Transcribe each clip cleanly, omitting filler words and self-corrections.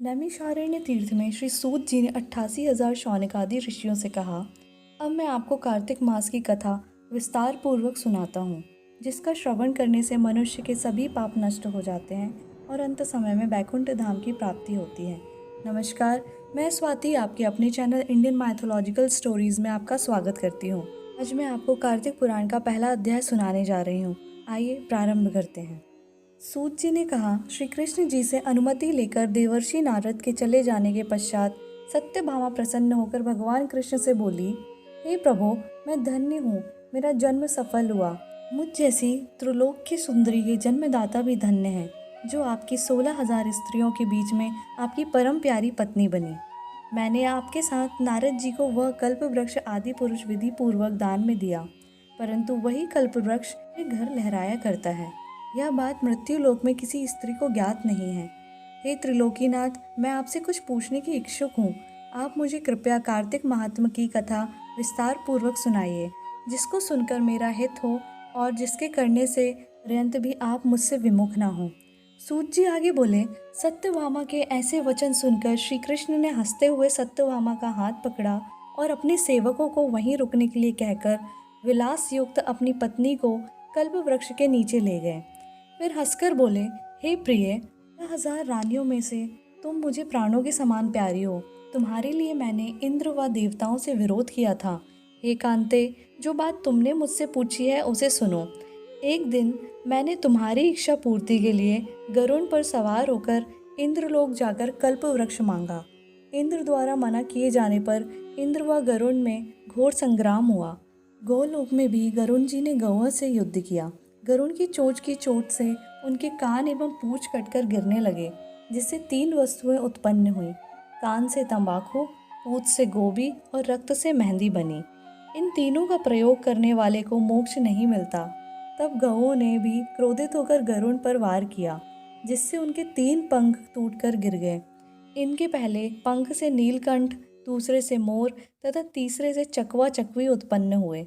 नैमिषारण्य तीर्थ में श्री सूत जी ने 88,000 शौनकादि ऋषियों से कहा, अब मैं आपको कार्तिक मास की कथा विस्तार पूर्वक सुनाता हूँ, जिसका श्रवण करने से मनुष्य के सभी पाप नष्ट हो जाते हैं और अंत समय में बैकुंठ धाम की प्राप्ति होती है। नमस्कार, मैं स्वाति आपके अपने चैनल इंडियन माइथोलॉजिकल स्टोरीज में आपका स्वागत करती हूँ। आज मैं आपको कार्तिक पुराण का पहला अध्याय सुनाने जा रही हूँ। आइए प्रारंभ करते हैं। सूत जी ने कहा, श्री कृष्ण जी से अनुमति लेकर देवर्षि नारद के चले जाने के पश्चात सत्यभामा प्रसन्न होकर भगवान कृष्ण से बोली, हे प्रभु, मैं धन्य हूँ, मेरा जन्म सफल हुआ। मुझ जैसी त्रिलोक्य सुंदरी के जन्मदाता भी धन्य है, जो आपकी 16,000 स्त्रियों के बीच में आपकी परम प्यारी पत्नी बनी। मैंने आपके साथ नारद जी को वह कल्प वृक्ष आदि पुरुष विधि पूर्वक दान में दिया, परंतु वही कल्प वृक्ष घर लहराया करता है। यह बात मृत्यु लोक में किसी स्त्री को ज्ञात नहीं है। हे त्रिलोकीनाथ, मैं आपसे कुछ पूछने की इच्छुक हूँ। आप मुझे कृपया कार्तिक महात्म्य की कथा विस्तार पूर्वक सुनाइए, जिसको सुनकर मेरा हित हो और जिसके करने से पर्यंत भी आप मुझसे विमुख ना हो। सूत जी आगे बोले, सत्यभामा के ऐसे वचन सुनकर श्री कृष्ण ने हंसते हुए सत्यभामा का हाथ पकड़ा और अपने सेवकों को वहीं रुकने के लिए कहकर विलास युक्त अपनी पत्नी को कल्प वृक्ष के नीचे ले गए। फिर हंसकर बोले, हे प्रिय, 10,000 रानियों में से तुम मुझे प्राणों के समान प्यारी हो। तुम्हारे लिए मैंने इंद्र व देवताओं से विरोध किया था। हे कांते, जो बात तुमने मुझसे पूछी है उसे सुनो। एक दिन मैंने तुम्हारी इच्छा पूर्ति के लिए गरुड़ पर सवार होकर इंद्रलोक जाकर कल्प वृक्ष मांगा। इंद्र द्वारा मना किए जाने पर इंद्र व गरुड़ में घोर संग्राम हुआ। गोलोक में भी गरुड़ जी ने गौओं से युद्ध किया। गरुड़ की चोट से उनके कान एवं पूंछ कटकर गिरने लगे, जिससे 3 वस्तुएं उत्पन्न हुई। कान से तंबाकू, पूंछ से गोभी और रक्त से मेहंदी बनी। इन तीनों का प्रयोग करने वाले को मोक्ष नहीं मिलता। तब गौओं ने भी क्रोधित होकर गरुड़ पर वार किया, जिससे उनके 3 पंख टूटकर गिर गए। इनके पहले पंख से नीलकंठ, दूसरे से मोर तथा तीसरे से चकवा चकवी उत्पन्न हुए।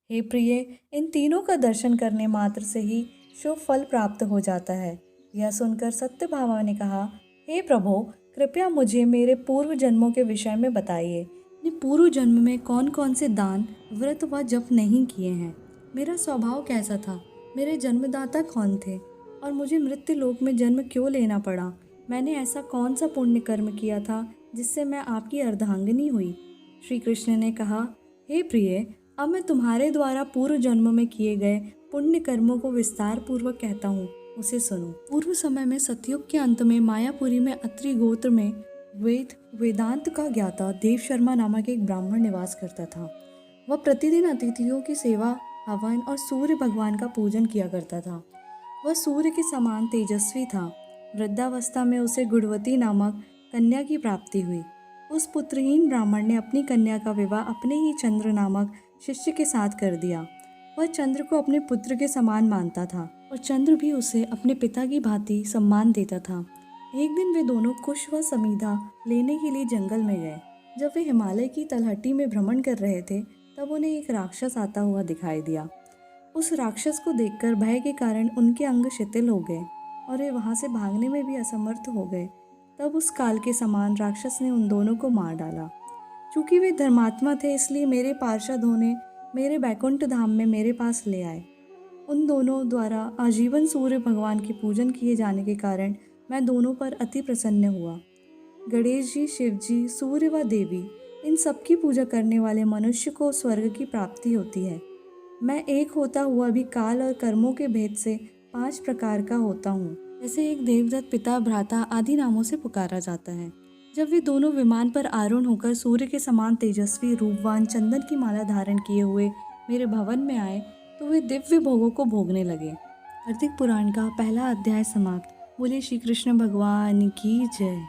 हे प्रिय, इन तीनों का दर्शन करने मात्र से ही शुभ फल प्राप्त हो जाता है। यह सुनकर सत्यभामा ने कहा, हे प्रभु, कृपया मुझे मेरे पूर्व जन्मों के विषय में बताइए। अपने पूर्व जन्म में कौन कौन से दान, व्रत व जप नहीं किए हैं? मेरा स्वभाव कैसा था? मेरे जन्मदाता कौन थे? और मुझे मृत्यु लोक में जन्म क्यों लेना पड़ा? मैंने ऐसा कौन सा पुण्य कर्म किया था जिससे मैं आपकी अर्धांगिनी हुई? श्री कृष्ण ने कहा, हे प्रिय, अब मैं तुम्हारे द्वारा पूर्व जन्म में किए गए पुण्य कर्मों को विस्तार पूर्वक कहता हूँ, उसे सुनो। पूर्व समय में सतयुग के अंत में मायापुरी में अत्रि गोत्र में वेदांत का ज्ञाता देव शर्मा नामक एक ब्राह्मण निवास करता था। वह प्रतिदिन अतिथियों की सेवा, हवन और सूर्य भगवान का पूजन किया करता था। वह सूर्य के समान तेजस्वी था। वृद्धावस्था में उसे गुणवती नामक कन्या की प्राप्ति हुई। उस पुत्रहीन ब्राह्मण ने अपनी कन्या का विवाह अपने ही चंद्र नामक शिष्य के साथ कर दिया। वह चंद्र को अपने पुत्र के समान मानता था और चंद्र भी उसे अपने पिता की भांति सम्मान देता था। एक दिन वे दोनों कुश व समीधा लेने के लिए जंगल में गए। जब वे हिमालय की तलहटी में भ्रमण कर रहे थे, तब उन्हें एक राक्षस आता हुआ दिखाई दिया। उस राक्षस को देखकर भय के कारण उनके अंग शिथिल हो गए और वे वहां से भागने में भी असमर्थ हो गए। तब उस काल के समान राक्षस ने उन दोनों को मार डाला। चूंकि वे धर्मात्मा थे, इसलिए मेरे पार्षद होने मेरे बैकुंठ धाम में मेरे पास ले आए। उन दोनों द्वारा आजीवन सूर्य भगवान के पूजन किए जाने के कारण मैं दोनों पर अति प्रसन्न हुआ। गणेश जी, शिव जी, सूर्य व देवी, इन सब की पूजा करने वाले मनुष्य को स्वर्ग की प्राप्ति होती है। मैं एक होता हुआ भी काल और कर्मों के भेद से 5 प्रकार का होता हूँ। ऐसे एक देवदत्त, पिता, भ्राता आदि नामों से पुकारा जाता है। जब वे दोनों विमान पर आरूढ़ होकर सूर्य के समान तेजस्वी, रूपवान, चंदन की माला धारण किए हुए मेरे भवन में आए, तो वे दिव्य भोगों को भोगने लगे। कार्तिक पुराण का पहला अध्याय समाप्त। बोले श्री कृष्ण भगवान की जय।